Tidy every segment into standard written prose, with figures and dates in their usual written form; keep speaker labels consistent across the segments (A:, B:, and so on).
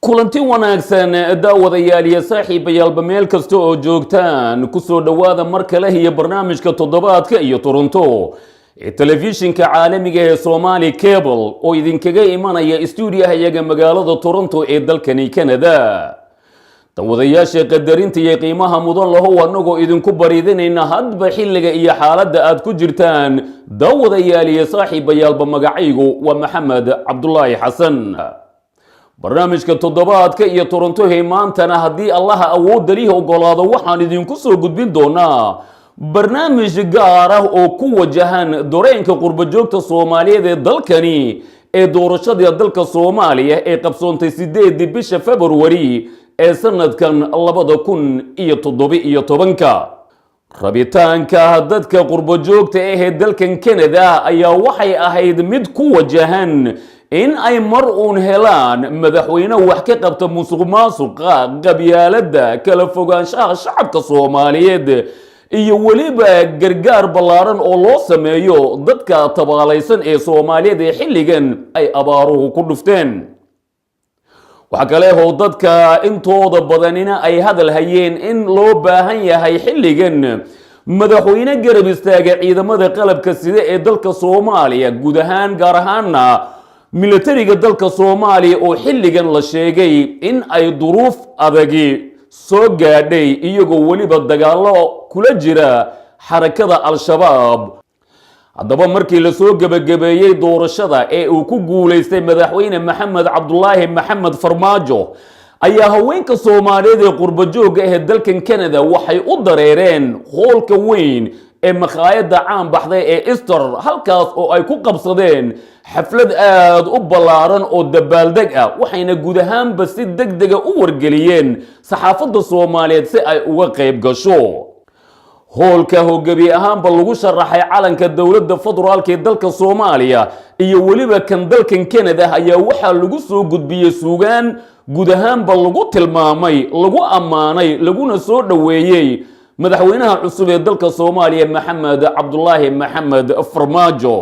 A: kulanti wanaagsan daawadayaal iyo saaxiibayaal meel kasta oo joogtaan ku soo dhawaada mar kale iyo barnaamijka toddobaadka iyo Toronto ee telefishinka caalamiga ee Somali Cable oo idinkaga imanaya stuudiyaha iyaga magaalada Toronto ee dalkani Canada. daawadayaasha qadarinta iyo qiimaha mudan lahow anagoo idinku bariidinayna hadba xilliga iyo xaaladda aad ku jirtaan. daawadayaal iyo saaxiibayaal magacaygu waa Maxamed Cabdullaahi Xasan. barnaamijka toddobaadka iyo Toronto maantana haddii Allah awood dalihi ogolaado waxaan idinku soo gudbin doonaa barnaamij gaar ah oo ku wajahan doreenka qurba joogta Soomaaliyeed ee dalkani ee doorashada dalka Soomaaliya ee qabsoontay 8 bisha February ee sanadkan 2017. rabitaanka dadka qurba joogta ee dalkan Canada ayaa waxay ahayd mid ku wajahan in ay mar uun helaan madaxweyne wax ka qabta musuqmaasuqa, qabyaaladda, kala fogaanshaha shacabka Soomaaliyeed iyo waliba gargaar ballaaran oo loo sameeyo dadka tabaalaysan ee Soomaaliyeed ee xilligan ay abaaruhu ku dhufteen. waxa kale oo dadka intooda badanina ay hadal hayeen in loo baahan yahay xilligan madaxweyne garab istaaga ciidamada qalabka sida ee dalka Soomaaliya guud ahaan gaar ahaanna militariga dalka Soomaaliya oo xilligan la sheegay in ay duruuf adagi soo gaadhay iyagoo waliba dagaalo kula jira xarakada Al-Shabaab. haddaba markii la soo gabagabeeyay doorashada ee uu ku guuleystay madaxweyne Maxamed Cabdullaahi Maxamed Farmaajo ayaa haweenka Soomaaliyeed ee qurba joogga ee dalkan Canada waxay u dareereen hoolka weyn ee maqaayadda caan baxday ee Easter halkaas oo ay ku qabsadeen xaflad aad u ballaaran oo dabaaldeg ah waxayna guud ahaanba si degdeg u wargeliyeen saxaafadda Soomaaliyeed si ay uga qayb gasho. hoolka hogabi ahaanba lagu sharaxay calanka dowladda federaalka ee dalka Soomaaliya iyo waliba kan dalkan Canada ayaa waxa lagu soo gudbiyay suugaan guud ahaanba lagu tilmaamay, lagu ammaanay, laguna soo dhaweeyay madaxweynaha cusub ee dalka Soomaaliya Maxamed Cabdullaahi Maxamed Farmaajo.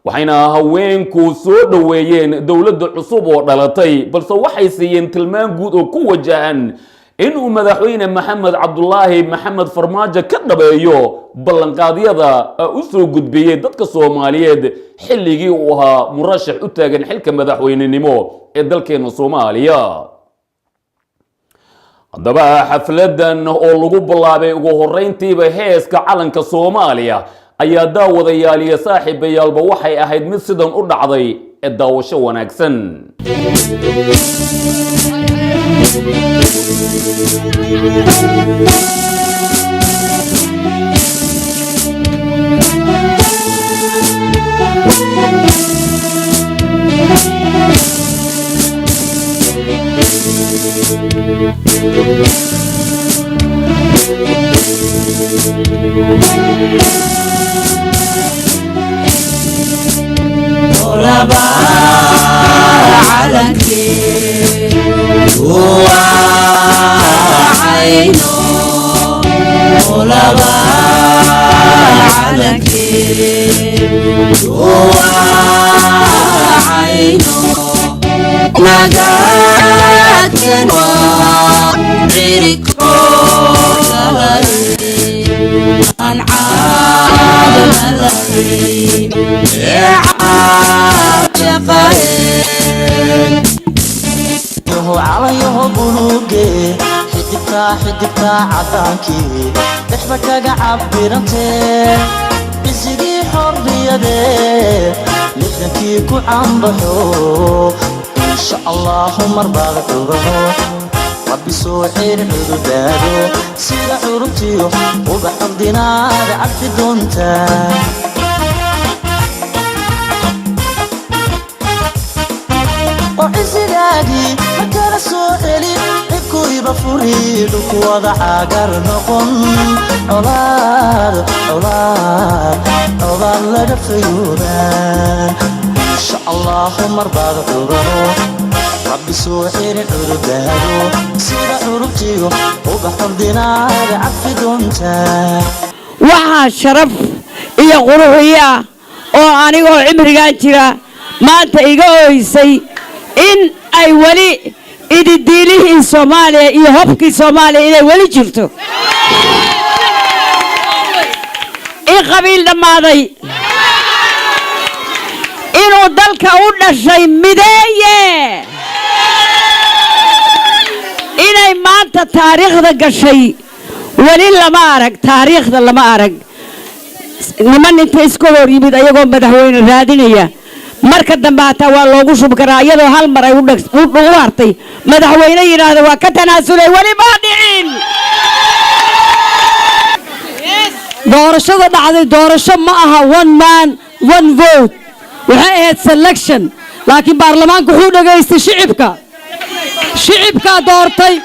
A: waxayna haweenku soo dhaweeyeen dowladda cusub oo dhalatay balse waxay siiyeen tilmaan guud oo ku wajahan inuu madaxweyne Maxamed Cabdullaahi Maxamed Farmaajo ka dhabeeyo ballanqaadyada u soo gudbiyay dadka Soomaaliyeed xilligii uu ahaa murashax u taagan xilka madaxweynenimo ee dalkeena Soomaaliya. haddaba xafladan oo lagu bilaabay ugu horeyntiiba heeska calanka Soomaaliya ayaa daawadayaal iyo saaxiibayaalba waxay ahayd mid sidan u dhacday ee daawasho wanaagsan.
B: xidibka cadaankii dhexda kaga cabirantee isigii xorriyadee lixdankii ku cambaxo insha allahu marbaad cubaho rabbi soo xir cududaado sida curubtiyo ubax ordinaada cabdi doontaa oo isigaagii makala soo celin cibkuy furi dhulku wada cagar noqon colaad laga fayuubaan insha allahu marbaad curano rabbi soo xirin curudaado sida curubtiyo ubax ordinaaga cafi doontaa
C: waxaa sharaf iyo quruxiya oo anigoo cimrigaan jira maanta iga ooysay in ay weli ididiilihii Soomaaliya iyo hobkii Soomaaliya inay weli jirto in qabiil dhamaaday inuu dalka u dhashay mideeye inay maanta taariikhda gashay weli lama arag taariikhda lama arag niman inta isku hor yimid ayagoo madaxweyne raadinaya marka dambe hataa waa loogu shub karaa iyadoo hal mar ay u hartay madaxweyne yiraahdo waa ka tanaasulay weli ma dhicin doorashada dhacday doorasho ma aha one man one vote waxay ahayd selection laakiin baarlamaanku wuxuu dhageystay shicibka doortay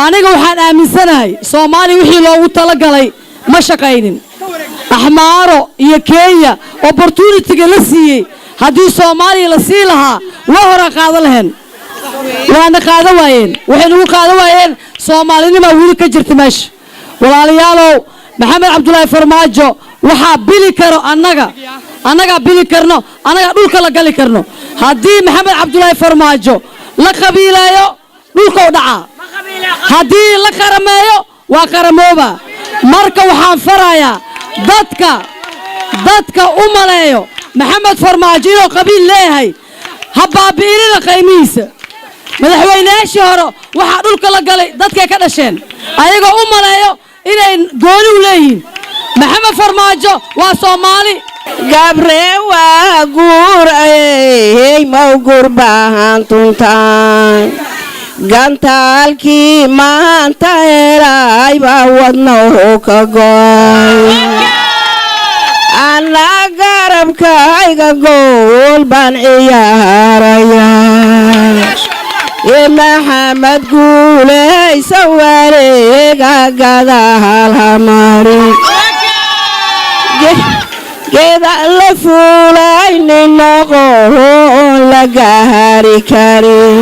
C: aniga waxaan aaminsanahay Soomaali wixii loogu talagalay ma shaqaynin axmaaro iyo Kenya opportunity-ga la siiyay haddii Soomaaliya la sii lahaa waa hore qaadan lahayn waana qaadan waayeen waxay ugu qaadan waayeen Soomaalinima wili ka jirta meesha walaalayaalow Maxamed Cabdullaahi Farmaajo waxa bili karo annaga bili karno annaga dhulka la gali karno haddii Maxamed Cabdullaahi Farmaajo la qabiilayo dhulka u dhaca haddii la qarameeyo waa qaramooba marka waxaan farayaa dadka u maleeyo Maxamed Farmaajo inuu qabiil leeyahay ha baabi'inina qiimihiisa madaxweynayaashii hore waxaa dhulka la galay dadkay ka dhasheen ayagoo u maleeyo inay gooni u leeyihiin Maxamed Farmaajo waa Soomaali gabree waa guur ay ma gurbaan tuntaan gantaalkii maanta helay baa wadnahu ka go'ay ana garabkayga gool baan ciyaarayaa maxamed guuleysa wareega gadaal hamari geeda la fuulay ninaqoon la gaari karin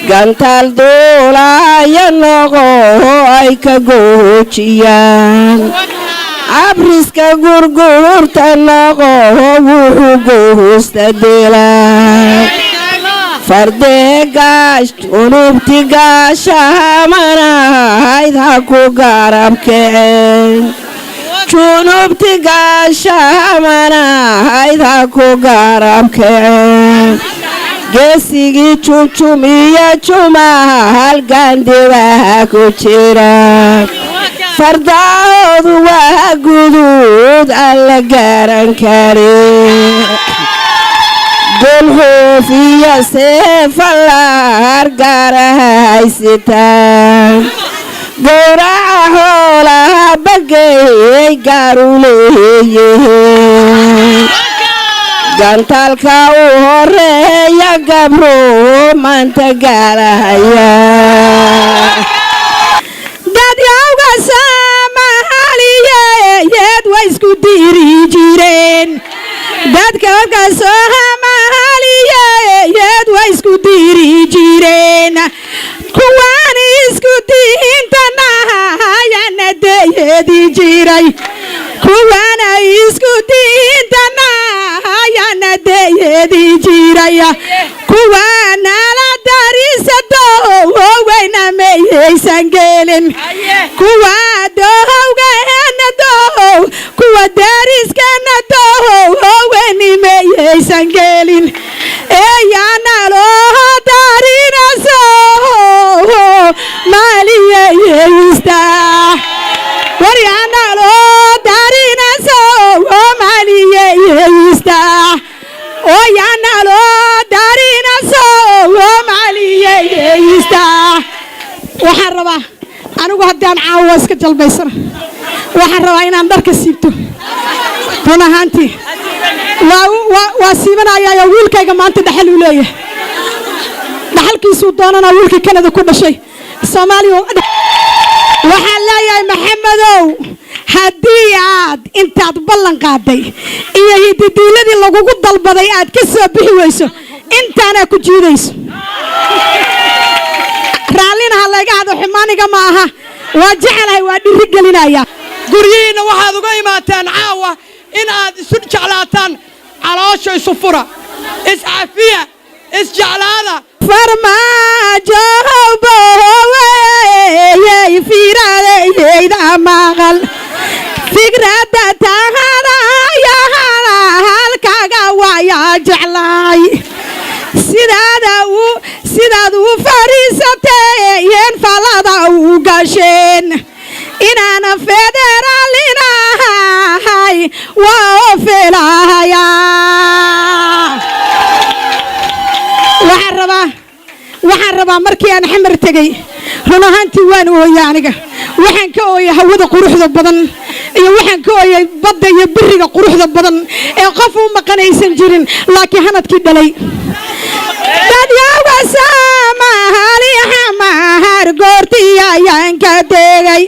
C: gantaal duulaya noqo ay ka goojiyaan abriska gurgurta noqo wuxuu goosta dilaa fardeegaash unubti gaashahamanahayd ha ku garab kaceen junubti gaashahamanahayd ha ku garab kaceen geesigii jumjum iyo jumaha halgandibaha ku jira fardahoodu waa guduud aan la garan karin dulhuuf iyo seefalaar gaaraha haysitaan gowraca xoolaha bagayay gaar u leeyihiin gantaalka u horeeya gabro maanta gaarahaya dadyawga Soomaaliyeed way isku diri jireen dadka Soomaaliyeed way isku diri jireen kuwaan isku diintana hayana deeyadi jiray kuwaan isku diintana hayana deeyadi jiray kuwaan la darisado wayna meeysan gelin kuwa dowgana dow kuwa dariskana dow wayna meeysan gelin eyana loo darinaso maaliyeysta wariyana loo darinaso maaliyeysta oyana loo darinaso maaliyeysta waxaan rabaa anigu haddaan caawo iska jalbaysana waxaan rabaa inaan dharka siibto run ahaantii waa siibanayaa wiilkayga maanta dhaxal u leeyahay dhaxalka qabiilkiisuu doonana wiilkii Canada ku dhashay Soomaaliya waxaan leeyahay maxamedow haddii aad intaad ballan qaaday iyo hididiiladii lagugu dalbaday aad ka soo bixi weyso intaana ku jiidayso raallina ha laga hado xumaaniga ma aha waa jecelahay waa dhiri gelinaya
D: guryihiina waxaad uga imaataan caawa in aad isu jeclaataan caloosha isu fura iscafiya isjeclaada
C: farmaajo boowey fiiradayda maqal fikrada tahada ya halkaaga waya jeclay sidaad u fariisateen falada u gasheen inaana federaalinahay waa filaya waxaan rabaa markii aan xamar tagay run ahaantii waan ooyay aniga waxaan ka ooyay hawada quruxda badan iyo waxaan ka ooyay badda iyo biriga quruxda badan ee qof u maqanaysan jirin laakiin hanadkii dhalay dadyawa saamahali xamahar goortii ayaan ka tegay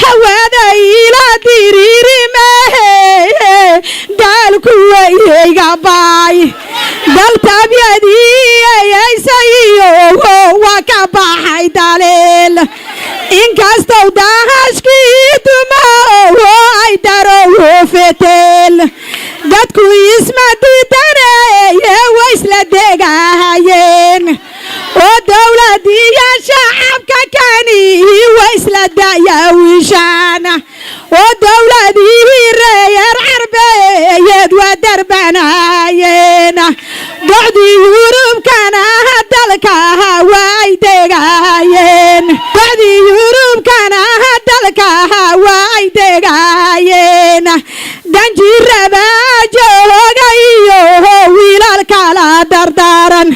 C: hawada ila diriirimehe daalku wayga baay daltabyadii ayaysayo waa ka baxay daleel inkastoo dahashkii dumow ay darow fetel dadku isma diidaneye way isla degahayeen oo dowladiya shacabka kani way isla dayawishaan oo dowladihii reer carbeed waa darbanayeen docdii yurubkana dalka way degahayeen docdii yurubkana dalka way degahayeen danjiraba joogayo wiilal kala dardaaran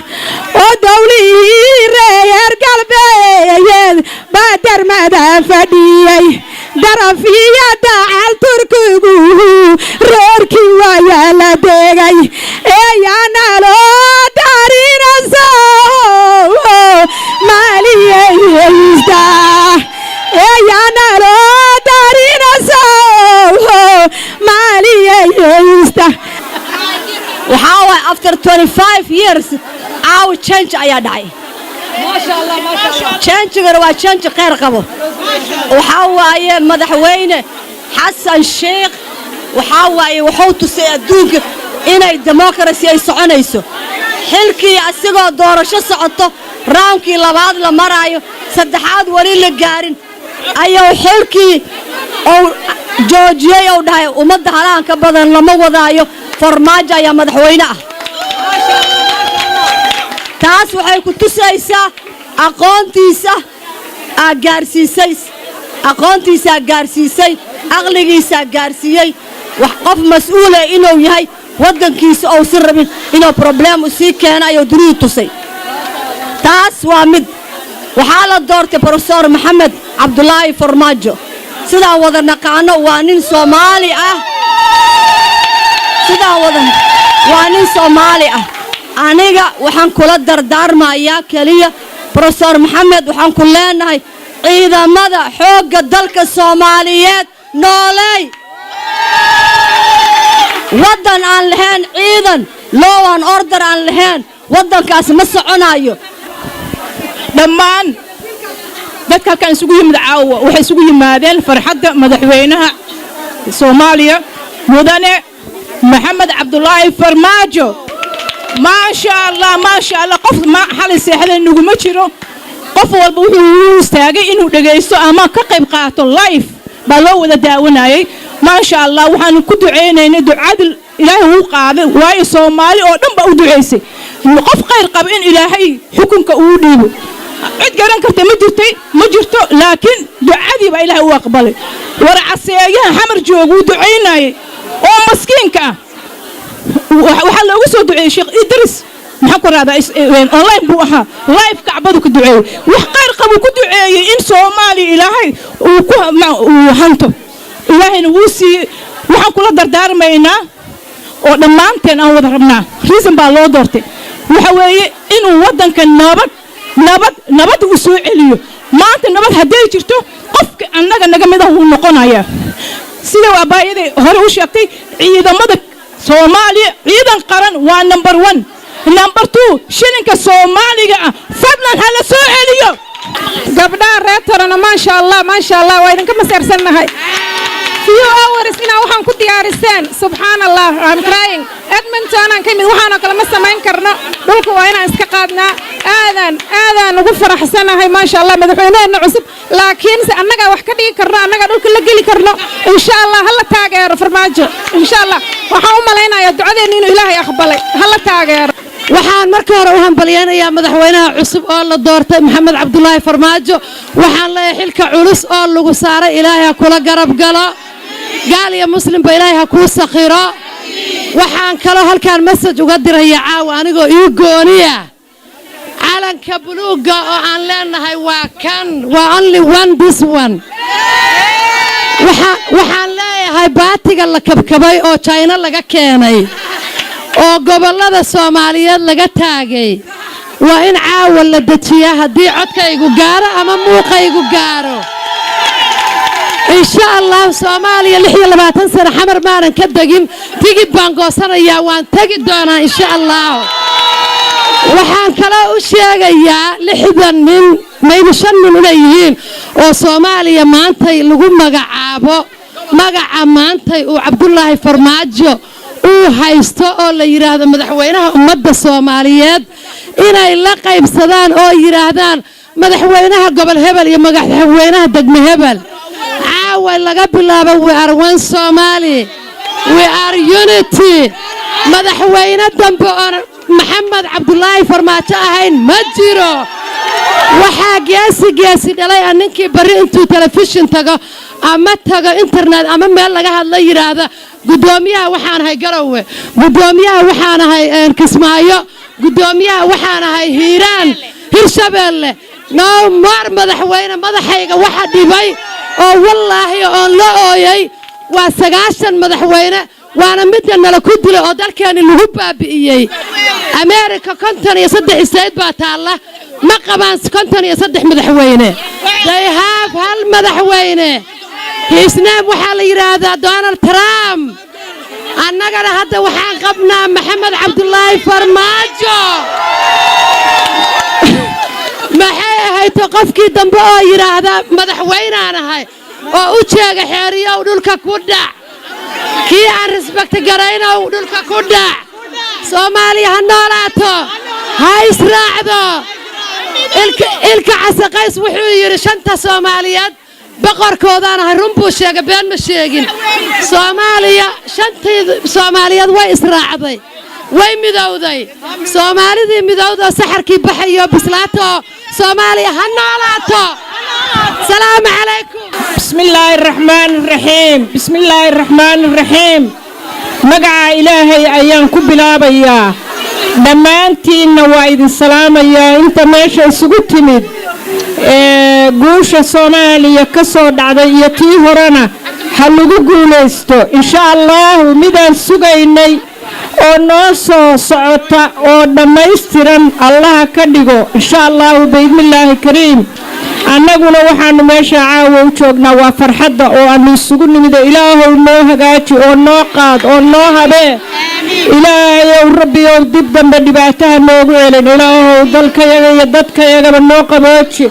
C: oo dowlihii reer galbeed baa darmada fadhiyey darafiya dacal turkigu reerkii waa la degay eeyaana loo darinaso maaliyeysta eeyaana loo darinaso maaliyeysta waxaa waay after 25 years caawa change ayaa dhacay change-gana waa change khayr qabo waxaa waaye madaxweyne xasan sheekh waxaa waaye wuxuu tusay adduunka inay democracy ay soconayso xilkii asigoo doorasho socoto raawnkii labaad la maraayo saddexaad wali la gaarin ayuu xilkii oo joojiyay oo dhahay ummadda halaanka badan lama wadaayo farmaajo ayaa madaxweyne ah taas waxay ku tusaysaa aqoontiisa gaarsiisay aqligiisa gaarsiiyey wax qof mas'uul ah inuu yahay wadankiisa oo si rabin inuu problem u sii keenayo dunida tusay taas waa mid waxaa la doortay professor Maxamed Cabdullaahi Farmaajo sidaan wada naqaano waa nin Soomaali ah aniga waxaan kula dardaarmayaa kaliya professor Maxamed waxaan ku leenahay ciidamada xoogga dalka Soomaaliyeed noolay wadan aan lahayn ciidan law and order aan lahayn wadankaas ma soconayo
E: dhammaan dadka kan isugu yimid caawa waxay isugu yimaadeen farxadda madaxweynaha Soomaaliya mudane Maxamed Cabdullaahi Farmaajo ما شاء الله قف ما حل سهل إنه ما تشرو قف والبوه يستاجي إنه دقيسو أما كقيب قاتل لايف بلو وذا داوناي ما شاء الله وحن كنت عيني ندعو عدل إلهي هو قاضي واي صومالي أو دم بأودو عيسي قف غير قابين إلهي حكم كأوديبو عد قرن كرت مجرتو لكن دعادي بإلهي هو أقبلي ورعسيا حمر جوجو دعيناي أو مسكين كا waxaa loogu soo duceeyay sheekh Idris maxaa ku raada online buu ahaa live kacbadu ku duceeyay wax qayr qabo ku duceeyay in Soomaali Ilaahay uu ku hanto Ilaahayna wuu si waxaan kula dardaarmaynaa oo dhamaanteen aan wada rabnaa reason baa loo doortay waxa weeye inuu wadanka nabad nabad uu soo celiyo maanta nabad haday jirto qofka annaga naga mid ah uu noqonaya sida abaayada hore u sheegtay ciidamada Soomaaliya ciidan qaran waa number 1 number 2 shilinka Soomaaliga fadlan hala soo celiyo gabdhaha reertorana ma sha Allah waa idinka masarsanahay few hours ina waxaan ku diyaariseen subhanallah I'm crying Edmonton aan kamid waxaan kala ma samayn karno dhulka waa inaan iska qaadnaa aadan ugu faraxsanahay ma sha Allah madaxweynaha cusub laakiin annaga wax ka dhigi karno annaga dhulka la gali karno insha Allah hala taageero farmaajo insha Allah waxaan u maleynayaa ducadeena inuu Ilaahay aqbalay hala taageero
C: waxaan marka hore u hambalyeeynaa madaxweynaha cusub oo la doortay Maxamed Cabdullaahi Farmaajo waxaan leeyahay xilka culus oo lagu saaray Ilaahay kula garab galo gaal iyo muslim ba Ilaahay ku sakhiro waxaan kala halkaan message uga dirayaa caawa anigoo ii gooniya calanka buluuga oo aan leenahay waa only one this one waxaan leeyahay baatiga la kabkabay oo China laga keenay oo gobolada Soomaaliyeed laga taagay waa in caawa la dajiyaa hadii codkaygu gaaro ama muuqaygu gaaro insha Allah Soomaaliya 26 sano xamar maanan ka dagin tigid baan goosanayaa waan tagi doonaa insha Allah waxaan kala u sheegayaa 60 nin maybe 5 nin inay yihiin oo Soomaaliya maanta lagu magacaabo magaca maanta uu Cabdullaahi Farmaajo uu haysto oo la yiraahdo madaxweynaha ummadda Soomaaliyeed inay la qaybsadaan oo yiraahdaan madaxweynaha gobol hebel iyo madaxweynaha degmo hebel caawa laga bilaabo we are one Somali we are unity madaxweyne dambe oo Maxamed Cabdullaahi Farmaajo ahayn ma jiro waxa geesi dhalay ninkii bari intuu television tago ama tago internet ama meel laga hadla yiraahdo gudoomiyaha waxaan ahay Garowe gudoomiyaha waxaan ahay Kismaayo gudoomiyaha waxaan ahay Hiiraan Hirshabeelle no mar madaxweyne madaxayga waxa dhibay oo wallaahi oo la ooyay waa 9 madaxweyne waana midna nala ku dilay oo dalkeena lagu baabi'iyay America 53 state baa taala ma qabaan 53 madaxweyne they have hal madaxweyne his name waxa la yiraahdaa Donald Trump annagana hadda waxaan qabnaa Maxamed Cabdullaahi Farmaajo maxay ahayd qofkii dambe oo yiraahda madaxweynahan ahay oo u jeega xeeriyo dhulka ku dhac kii aan respect garayna dhulka ku dhac Soomaaliya ha noolaato ha israacdo ilka casaqays wuxuu yiri shanta Soomaaliyeed boqorkoodaan ahay run buu sheegay been ma sheegin Soomaaliya shantii Soomaaliyeed way israacday way midowday Soomaalidii midowda saxarkii baxayo bislaato Soomaaliya ha noolaato السلام عليكم
E: بسم الله الرحمن الرحيم بسم الله الرحمن الرحيم مقع إلهي أيام كبلابيا دمانتينا وايد السلام يا انت ماشي سقطتمد قوش الصومالية كسود عضيتي هرانا حلقو قوليستو إن شاء الله مدان سقيني oo noo soo socota oo dhammaystiran Allah ka dhigo insha Allah biidmillaahi kariim annaguna waxaanu meesha caawa u joognaa waa farxadda oo aanu isugu nimid Ilaahow noo hagaaji oo noo qaad oo noo habe Ilaahow rabbi oo dib dambe dhibaataha noogu eelin Ilaahow dalkayaga iyo dadkayaga noo qabooji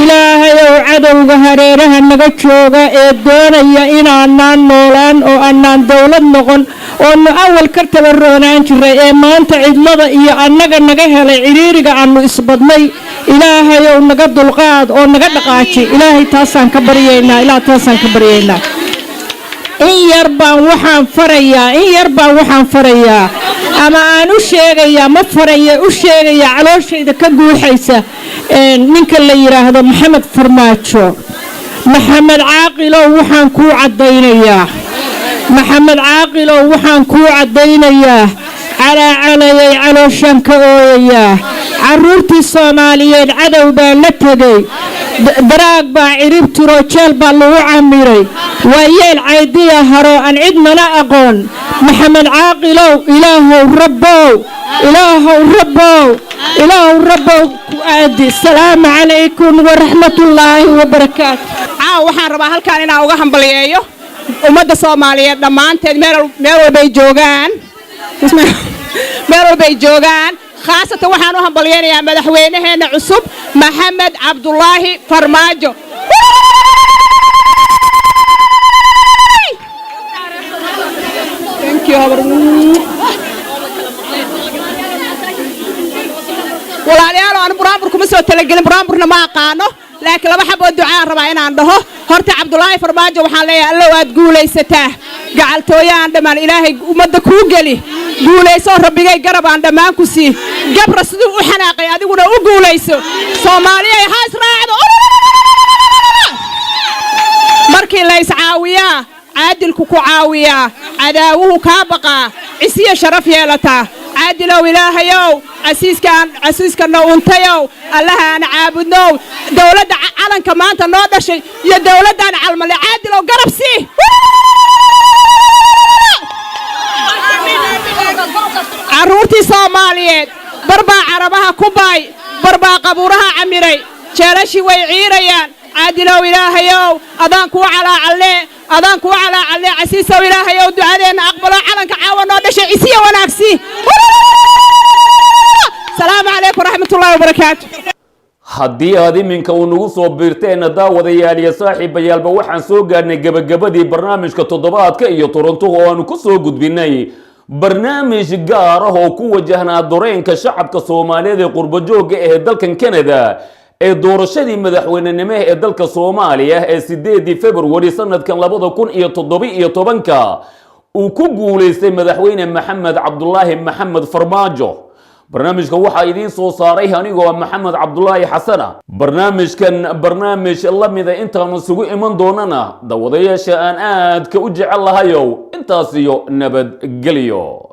E: Ilaahow cadowga hareeraha naga jooga ee doonaya inaan noolaan oo aanan dawlad noqon oo awal ka tabaroonaan jiray ee maanta cidlada iyo annaga naga helay ciriiriga aanu isbadnay Ilaahow naga dulqaad oo naga dhaqaaji Ilaahay taasaan ka baryeynaa Ilaahay taasaan ka baryeynaa in yar baan waxaan farayaa ama aan u sheegayaa ma faraya u sheegayaa calooshayda ka guuxaysa ninka la yiraahdo Maxamed Farmaajo Maxamed Caaqilow waxaan ku cadeynayaa محمد عاقل وحان كو عدينيا على علوشان كأويا عرورتي الصوماليين عدو بالتدي دراق با عريب تروتشال بالو عميري ويال عيدية هرو أن عدنا لا أقول محمد عاقل إله ربو عادي السلام عليكم ورحمة الله وبركاته waxaan rabaa halkaan inaan uga hambaliyeeyo ummadda Soomaaliyeed dhamaanteed meel walba ay joogaan khaasatan waxaan u hambaliyeynayaa madaxweynaheena cusub Maxamed Cabdullaahi Farmaajo thank you walaalayaal aan buraanbur kuma soo talagelin buraanburna ma aqaano laakiin laba xabo ducaa rabaa inaan dhaho horta Cabdullaahi Farmaajo waxaan leeyahay alla waad guulaysataa gacaltooyaan dhamaan ilaahay ummadda kuu geli guulayso rabbigay garab aan dhamaan ku sii gabra sidoo u xanaaqay adiguna u guulayso Soomaaliya ha israacdo markii la iscaawiyaa caadilku ku caawiyaa cadaawuhu ka baqa isiya sharaf yeelataa عادلو إلهيو عسيسكنا أنتيو الله أنا عابدنو دولة علن كمان تنوضع شيء يا دولة أنا علم اللي عادلو قرب سي عرورتي صوماليات بربا عربها كوباي بربا قبورها عميري شارشي ويعيريان عادلو إلهيو أذانكو على علي عسيسو إلهيو دعالينا أقبلوا علن كعاون نوضع شيء إسيه وناكسي السلام عليكم ورحمة الله وبركاته
A: haddii aad iminka unagu soo biirteen daawadayaal iyo saaxiibayaalba waxaan soo gaarnay gabagabadii barnaamijka toddobaadka iyo Toronto oo aanu ku soo gudbinay barnaamij gaar ah oo ku wajahnaa dareenka shacabka Soomaaliyeed ee qurbajooga ee dalkan Canada ee doorashadii madaxweynenimo ee dalka Soomaaliya ee 8 February sanadkan 2017 uu ku guuleystay madaxweyne Maxamed Cabdullaahi Maxamed Farmaajo barnaamijka waxa idin soo saaray anigoo Maxamed Cabdullaahi Xasan barnaamij la mid ah intaan isugu iman doonana daawadayaasha aan aad ka u jecel lahayow intaas iyo nabad geliyo